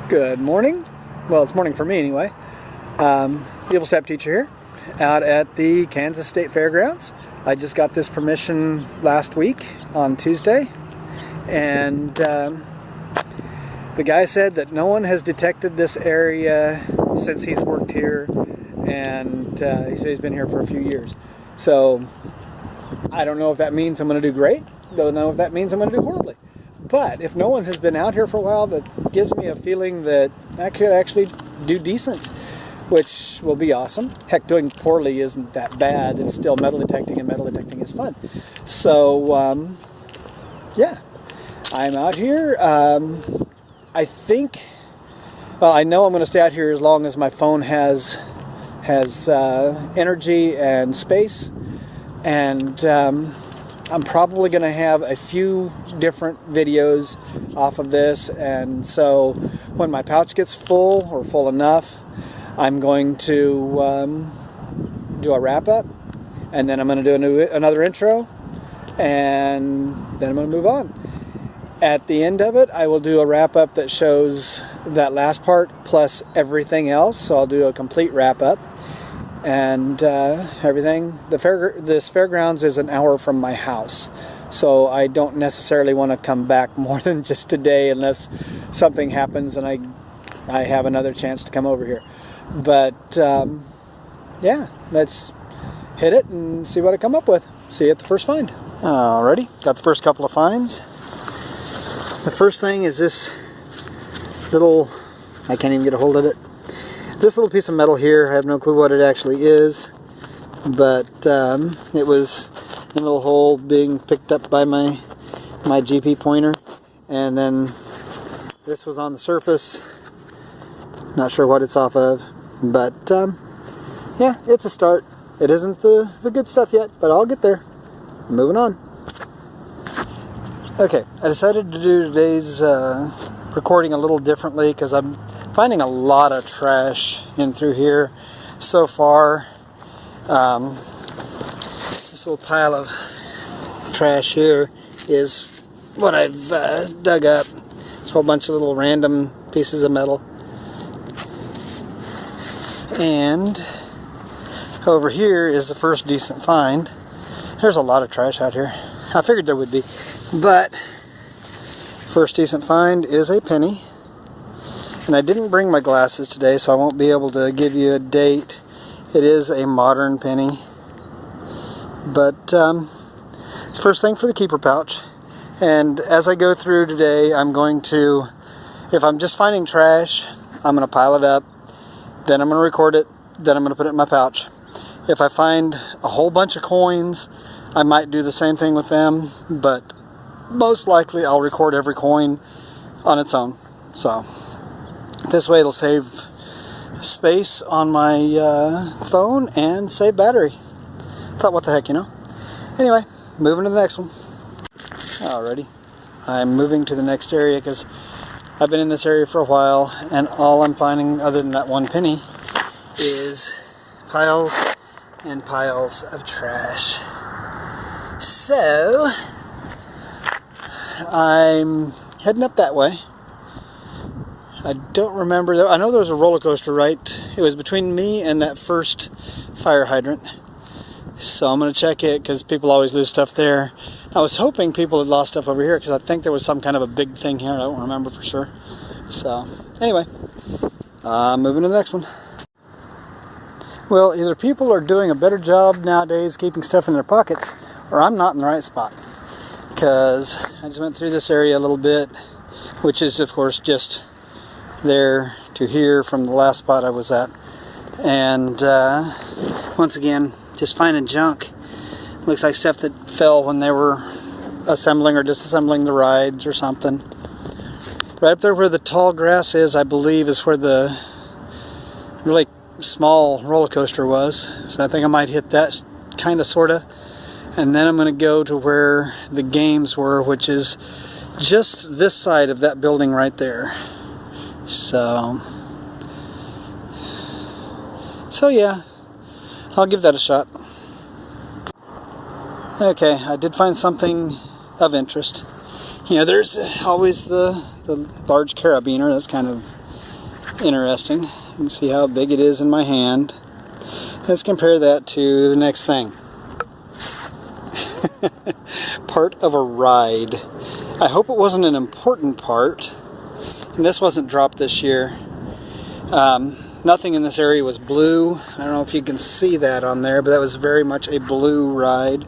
Good morning. Well, it's morning for me anyway. Evil Step Teacher here, out at the Kansas State Fairgrounds. I just got this permission last week on Tuesday, and the guy said that no one has detected this area since he's worked here, and he said he's been here for a few years. So I don't know if that means I'm going to do great. Don't know if that means I'm going to do horribly. But if no one has been out here for a while, that gives me a feeling that I could actually do decent, which will be awesome. Heck, doing poorly isn't that bad. It's still metal detecting, and metal detecting is fun. So, yeah, I'm out here. I think, well, I know I'm going to stay out here as long as my phone has energy and space, and I'm probably going to have a few different videos off of this, and so when my pouch gets full or full enough, I'm going to do a wrap-up, and then I'm going to do another intro, and then I'm going to move on. At the end of it, I will do a wrap-up that shows that last part plus everything else, so I'll do a complete wrap-up. And everything. This fairgrounds is an hour from my house, so I don't necessarily want to come back more than just today unless something happens and I have another chance to come over here. But yeah, let's hit it and see what I come up with. See you at the first find. Alrighty, got the first couple of finds. The first thing is this little, I can't even get a hold of it. This little piece of metal here, I have no clue what it actually is, but it was in a little hole being picked up by my GP pointer, and then this was on the surface. Not sure what it's off of, but yeah, it's a start. It isn't the good stuff yet, but I'll get there. Moving on. Okay, I decided to do today's recording a little differently because I'm finding a lot of trash in through here so far. This little pile of trash here is what I've dug up. It's a whole bunch of little random pieces of metal. And over here is the first decent find. There's a lot of trash out here. I figured there would be. But first decent find is a penny. And I didn't bring my glasses today, so I won't be able to give you a date. It is a modern penny. But it's the first thing for the keeper pouch. And as I go through today, I'm going to, if I'm just finding trash, I'm going to pile it up. Then I'm going to record it. Then I'm going to put it in my pouch. If I find a whole bunch of coins, I might do the same thing with them. But most likely I'll record every coin on its own. So this way it'll save space on my phone and save battery. Thought, what the heck, you know? Anyway, moving to the next one. Alrighty. I'm moving to the next area because I've been in this area for a while, and all I'm finding other than that one penny is piles and piles of trash. So I'm heading up that way. I don't remember. I know there was a roller coaster, right? It was between me and that first fire hydrant. So I'm going to check it because people always lose stuff there. I was hoping people had lost stuff over here because I think there was some kind of a big thing here. I don't remember for sure. So anyway, moving to the next one. Well, either people are doing a better job nowadays keeping stuff in their pockets, or I'm not in the right spot. Because I just went through this area a little bit, which is of course just there to here from the last spot I was at, and once again just finding junk. Looks like stuff that fell when they were assembling or disassembling the rides or something. Right up there where the tall grass is, I believe, is where the really small roller coaster was, so I think I might hit that kind of sorta, and then I'm going to go to where the games were, which is just this side of that building right there. So yeah, I'll give that a shot. Okay, I did find something of interest. You know, there's always the large carabiner. That's kind of interesting. You can see how big it is in my hand. Let's compare that to the next thing. Part of a ride. I hope it wasn't an important part. And this wasn't dropped this year. Nothing in this area was blue. I don't know if you can see that on there, but that was very much a blue ride.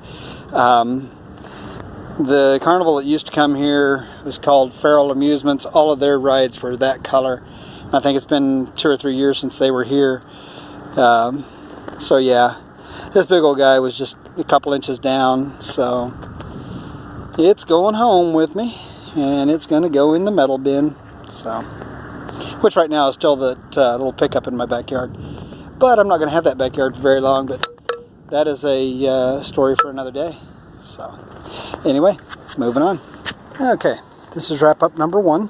The carnival that used to come here was called Feral Amusements. All of their rides were that color. I think it's been 2 or 3 years since they were here. So yeah, this big old guy was just a couple inches down. So it's going home with me, and it's going to go in the metal bin. So, which right now is still that little pickup in my backyard. But I'm not going to have that backyard for very long. But that is a story for another day. So, anyway, moving on. Okay, this is wrap up number 1.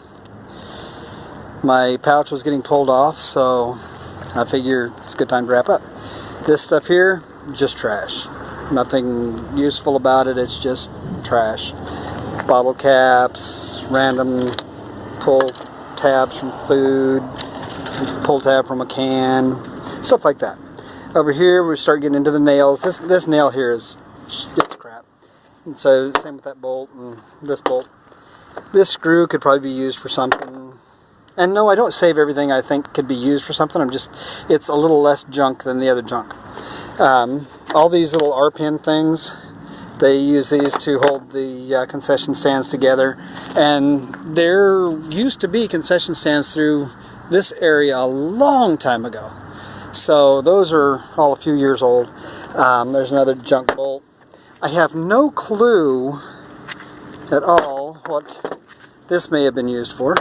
My pouch was getting pulled off, so I figure it's a good time to wrap up. This stuff here, just trash. Nothing useful about it, it's just trash. Bottle caps, random pull tabs from food, pull tab from a can, stuff like that. Over here we start getting into the nails. This nail here it's crap. And so same with that bolt and this bolt. This screw could probably be used for something. And no, I don't save everything I think could be used for something. It's a little less junk than the other junk. All these little R-pin things, they use these to hold the concession stands together. And there used to be concession stands through this area a long time ago. So those are all a few years old. There's another junk bolt. I have no clue at all what this may have been used for.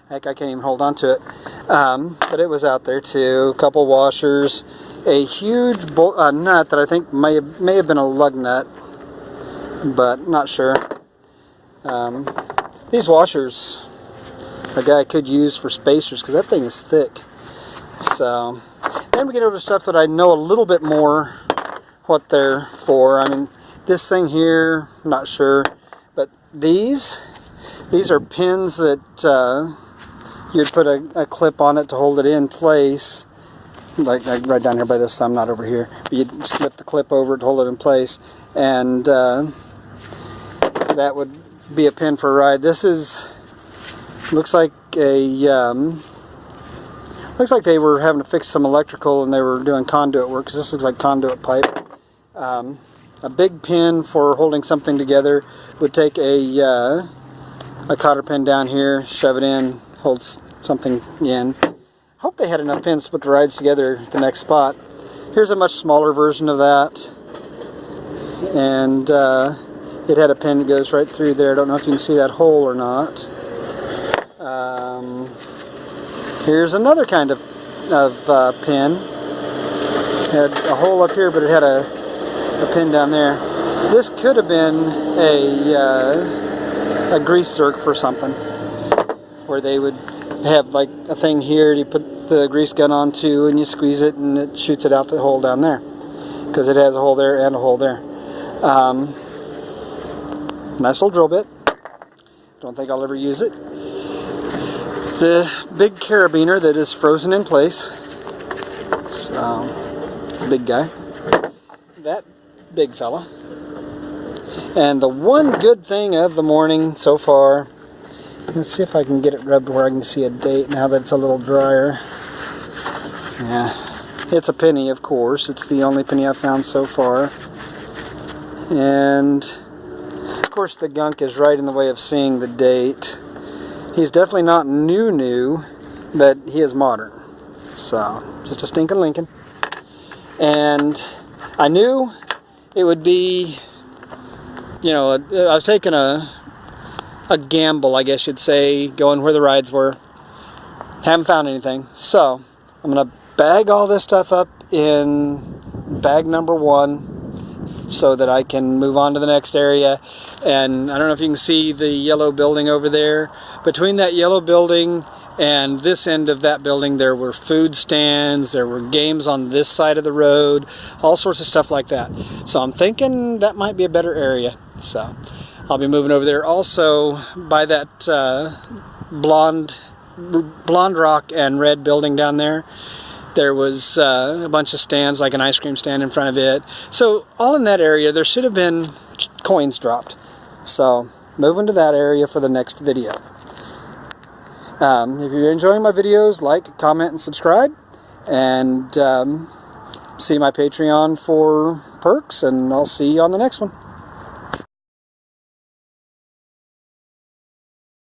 Heck, I can't even hold on to it. But it was out there too. A couple washers, a huge nut that I think may have been a lug nut, but not sure. These washers, a guy could use for spacers because that thing is thick. So, then we get over to stuff that I know a little bit more what they're for. I mean, this thing here, not sure, but these are pins that you'd put a clip on it to hold it in place, like right down here by this thumb, not over here. But you'd slip the clip over it to hold it in place, and that would be a pin for a ride. This looks like they were having to fix some electrical and they were doing conduit work, because this looks like conduit pipe. A big pin for holding something together would take a cotter pin down here, shove it in, holds something in. Hope they had enough pins to put the rides together at the next spot. Here's a much smaller version of that, and it had a pin that goes right through there. I don't know if you can see that hole or not. Here's another kind of pin. It had a hole up here, but it had a pin down there. This could have been a grease zerk for something, where they would have like a thing here you put the grease gun onto and you squeeze it and it shoots it out the hole down there, because it has a hole there and a hole there. Nice little drill bit. Don't think I'll ever use it. The big carabiner that is frozen in place. So, it's a big guy. That big fella. And the one good thing of the morning so far, let's see if I can get it rubbed where I can see a date now that it's a little drier. Yeah, it's a penny, of course. It's the only penny I've found so far. And of course the gunk is right in the way of seeing the date. He's definitely not new, but he is modern. So, just a stinking Lincoln. And I knew it would be, you know, I was taking a gamble, I guess you'd say, going where the rides were. Haven't found anything. So, I'm going to bag all this stuff up in bag number 1 so that I can move on to the next area. And I don't know if you can see the yellow building over there. Between that yellow building and this end of that building, there were food stands, there were games on this side of the road, all sorts of stuff like that. So I'm thinking that might be a better area. So I'll be moving over there. Also, by that blonde Blonde Rock and Red building down there, there was a bunch of stands, like an ice cream stand in front of it. So all in that area, there should have been coins dropped. So moving to that area for the next video. If you're enjoying my videos, like, comment, and subscribe. And see my Patreon for perks, and I'll see you on the next one.